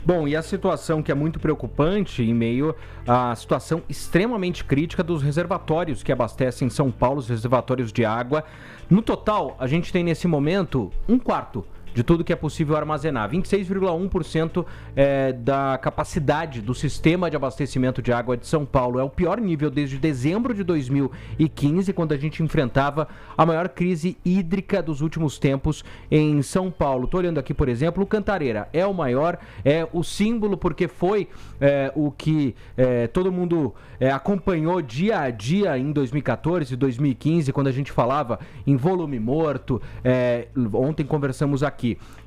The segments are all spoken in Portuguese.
Bom, e a situação que é muito preocupante em meio à situação extremamente crítica dos reservatórios que abastecem São Paulo, os reservatórios de água. No total, a gente tem nesse momento um quarto de tudo que é possível armazenar. 26,1% da capacidade do sistema de abastecimento de água de São Paulo. É o pior nível desde dezembro de 2015, quando a gente enfrentava a maior crise hídrica dos últimos tempos em São Paulo. Estou olhando aqui, por exemplo, o Cantareira é o maior, é o símbolo, porque foi o que todo mundo acompanhou dia a dia em 2014 e 2015, quando a gente falava em volume morto. Ontem conversamos aqui.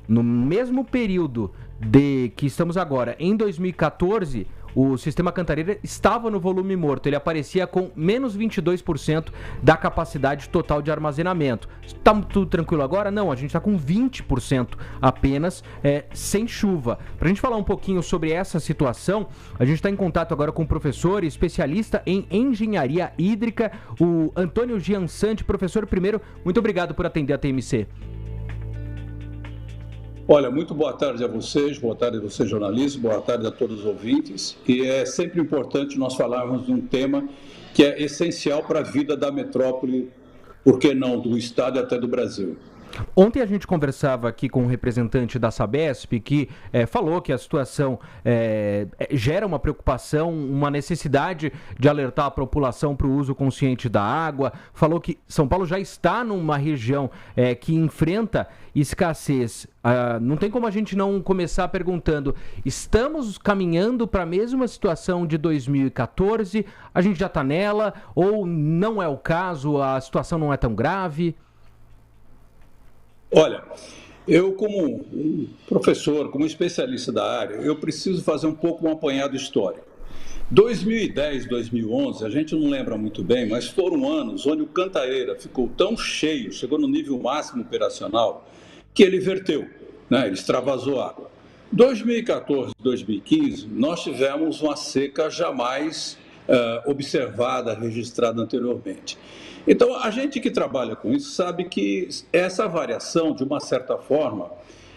No mesmo período de que estamos agora, em 2014, o sistema Cantareira estava no volume morto. Ele aparecia com menos 22% da capacidade total de armazenamento. Está tudo tranquilo agora? Não, a gente está com 20% apenas, sem chuva. Para a gente falar um pouquinho sobre essa situação, a gente está em contato agora com o professor e especialista em engenharia hídrica, o Antônio Giansante. Professor, primeiro, muito obrigado por atender a TMC. Olha, muito boa tarde a vocês, boa tarde a vocês jornalistas, boa tarde a todos os ouvintes. E é sempre importante nós falarmos de um tema que é essencial para a vida da metrópole, por que não, do estado e até do Brasil. Ontem a gente conversava aqui com um representante da Sabesp que falou que a situação gera uma preocupação, uma necessidade de alertar a população para o uso consciente da água. Falou que São Paulo já está numa região que enfrenta escassez. Não tem como a gente não começar perguntando, estamos caminhando para a mesma situação de 2014? A gente já está nela? Ou não é o caso, a situação não é tão grave? Olha, eu como um professor, como especialista da área, eu preciso fazer um pouco um apanhado histórico. 2010, 2011, a gente não lembra muito bem, mas foram anos onde o Cantareira ficou tão cheio, chegou no nível máximo operacional, que ele verteu, né? Ele extravasou água. 2014, 2015, nós tivemos uma seca jamais observada, registrada anteriormente. Então, a gente que trabalha com isso sabe que essa variação, de uma certa forma,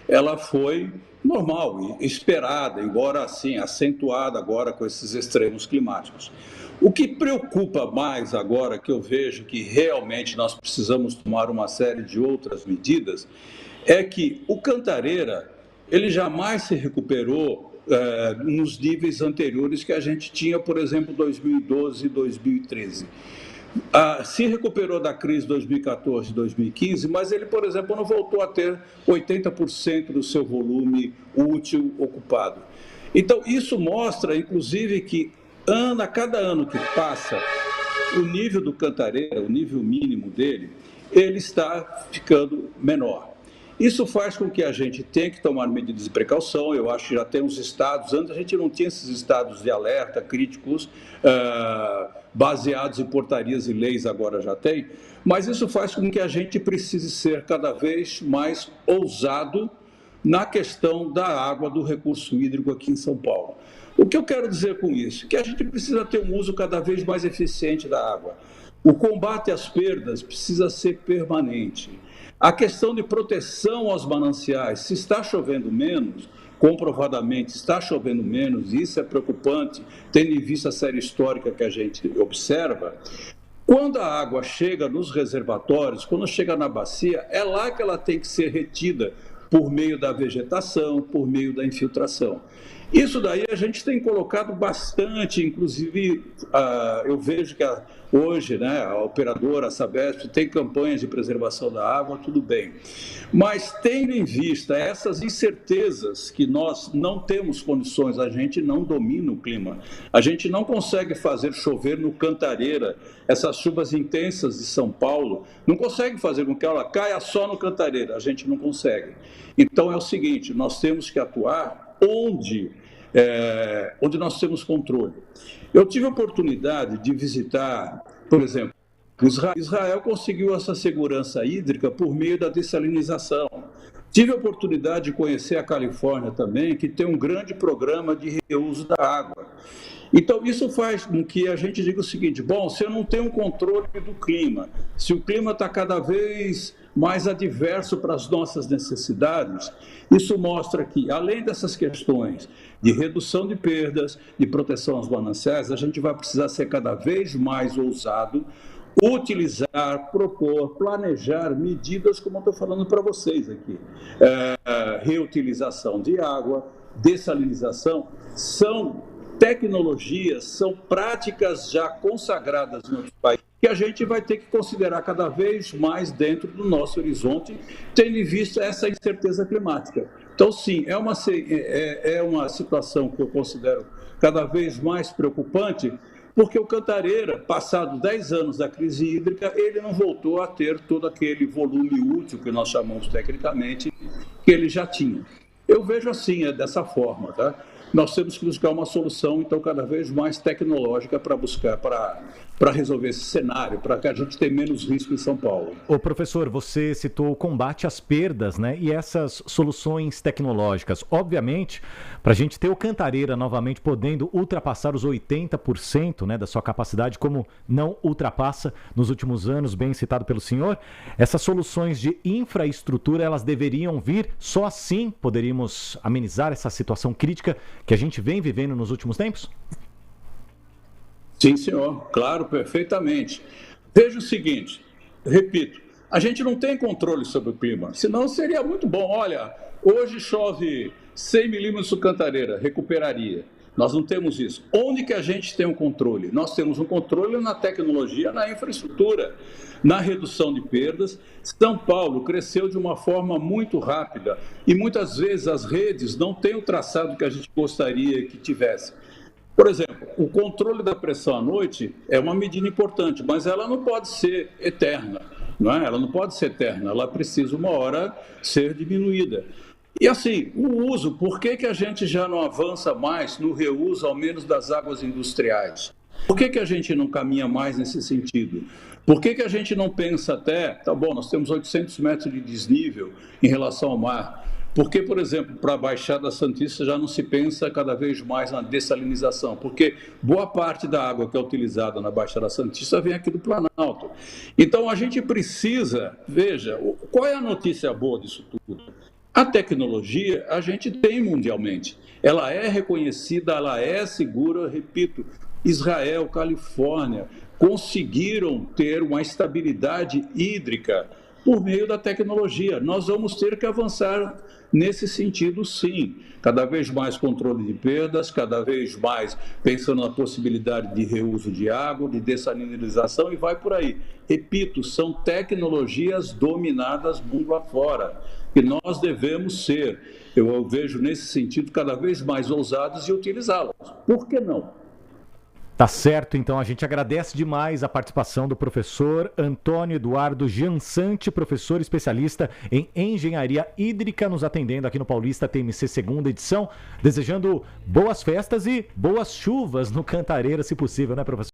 ela foi normal e esperada, embora assim acentuada agora com esses extremos climáticos. O que preocupa mais agora, que eu vejo que realmente nós precisamos tomar uma série de outras medidas, é que o Cantareira, ele jamais se recuperou nos níveis anteriores que a gente tinha, por exemplo, 2012 e 2013. Se recuperou da crise de 2014 e 2015, mas ele, por exemplo, não voltou a ter 80% do seu volume útil ocupado. Então, isso mostra, inclusive, que a cada ano que passa, o nível do Cantareira, o nível mínimo dele, ele está ficando menor. Isso faz com que a gente tenha que tomar medidas de precaução. Eu acho que já tem uns estados, antes a gente não tinha esses estados de alerta críticos baseados em portarias e leis, agora já tem, mas isso faz com que a gente precise ser cada vez mais ousado na questão da água, do recurso hídrico aqui em São Paulo. O que eu quero dizer com isso? Que a gente precisa ter um uso cada vez mais eficiente da água. O combate às perdas precisa ser permanente. A questão de proteção aos mananciais, se está chovendo menos, comprovadamente está chovendo menos, e isso é preocupante, tendo em vista a série histórica que a gente observa. Quando a água chega nos reservatórios, quando chega na bacia, é lá que ela tem que ser retida por meio da vegetação, por meio da infiltração. Isso daí a gente tem colocado bastante, inclusive eu vejo que hoje, né, a operadora, a Sabesp, tem campanhas de preservação da água, tudo bem. Mas tendo em vista essas incertezas que nós não temos condições, a gente não domina o clima, a gente não consegue fazer chover no Cantareira, essas chuvas intensas de São Paulo, não consegue fazer com que ela caia só no Cantareira, a gente não consegue. Então é o seguinte, nós temos que atuar onde nós temos controle. Eu tive a oportunidade de visitar, por exemplo, Israel conseguiu essa segurança hídrica por meio da dessalinização. Tive a oportunidade de conhecer a Califórnia também, que tem um grande programa de reuso da água. Então, isso faz com que a gente diga o seguinte, bom, se eu não tenho um controle do clima, se o clima está cada vez mais adverso para as nossas necessidades, isso mostra que, além dessas questões de redução de perdas, de proteção aos mananciais, a gente vai precisar ser cada vez mais ousado, utilizar, propor, planejar medidas, como eu estou falando para vocês aqui. Reutilização de água, dessalinização, são tecnologias, são práticas já consagradas no nosso país, que a gente vai ter que considerar cada vez mais dentro do nosso horizonte, tendo em vista essa incerteza climática. Então, sim, é uma situação que eu considero cada vez mais preocupante, porque o Cantareira, passados 10 anos da crise hídrica, ele não voltou a ter todo aquele volume útil, que nós chamamos tecnicamente, que ele já tinha. Eu vejo assim, dessa forma, tá? Nós temos que buscar uma solução, então, cada vez mais tecnológica para resolver esse cenário, para que a gente tenha menos risco em São Paulo. Ô, professor, você citou o combate às perdas, né? E essas soluções tecnológicas. Obviamente, para a gente ter o Cantareira novamente podendo ultrapassar os 80%, né, da sua capacidade, como não ultrapassa nos últimos anos, bem citado pelo senhor, essas soluções de infraestrutura, elas deveriam vir, só assim poderíamos amenizar essa situação crítica que a gente vem vivendo nos últimos tempos? Sim, senhor. Claro, perfeitamente. Veja o seguinte, repito, a gente não tem controle sobre o clima, senão seria muito bom. Olha, hoje chove 100 milímetros no Cantareira, recuperaria. Nós não temos isso. Onde que a gente tem um controle? Nós temos um controle na tecnologia, na infraestrutura, na redução de perdas. São Paulo cresceu de uma forma muito rápida e muitas vezes as redes não têm o traçado que a gente gostaria que tivesse. Por exemplo, o controle da pressão à noite é uma medida importante, mas ela não pode ser eterna, não é? Ela não pode ser eterna, ela precisa uma hora ser diminuída. E assim, o uso, por que a gente já não avança mais no reuso, ao menos das águas industriais? Por que a gente não caminha mais nesse sentido? Por que a gente não pensa até, tá bom, nós temos 800 metros de desnível em relação ao mar. Por que, por exemplo, para a Baixada Santista já não se pensa cada vez mais na dessalinização? Porque boa parte da água que é utilizada na Baixada Santista vem aqui do Planalto. Então, a gente precisa, veja, qual é a notícia boa disso tudo? A tecnologia a gente tem mundialmente. Ela é reconhecida, ela é segura, repito, Israel, Califórnia, conseguiram ter uma estabilidade hídrica por meio da tecnologia. Nós vamos ter que avançar nesse sentido, sim. Cada vez mais controle de perdas, cada vez mais pensando na possibilidade de reuso de água, de dessalinização e vai por aí. Repito, são tecnologias dominadas mundo afora, que nós devemos ser, eu vejo nesse sentido, cada vez mais ousados e utilizá-las. Por que não? Tá certo, então a gente agradece demais a participação do professor Antônio Eduardo Giansante, professor especialista em engenharia hídrica, nos atendendo aqui no Paulista TMC segunda edição, desejando boas festas e boas chuvas no Cantareira, se possível, né, professor?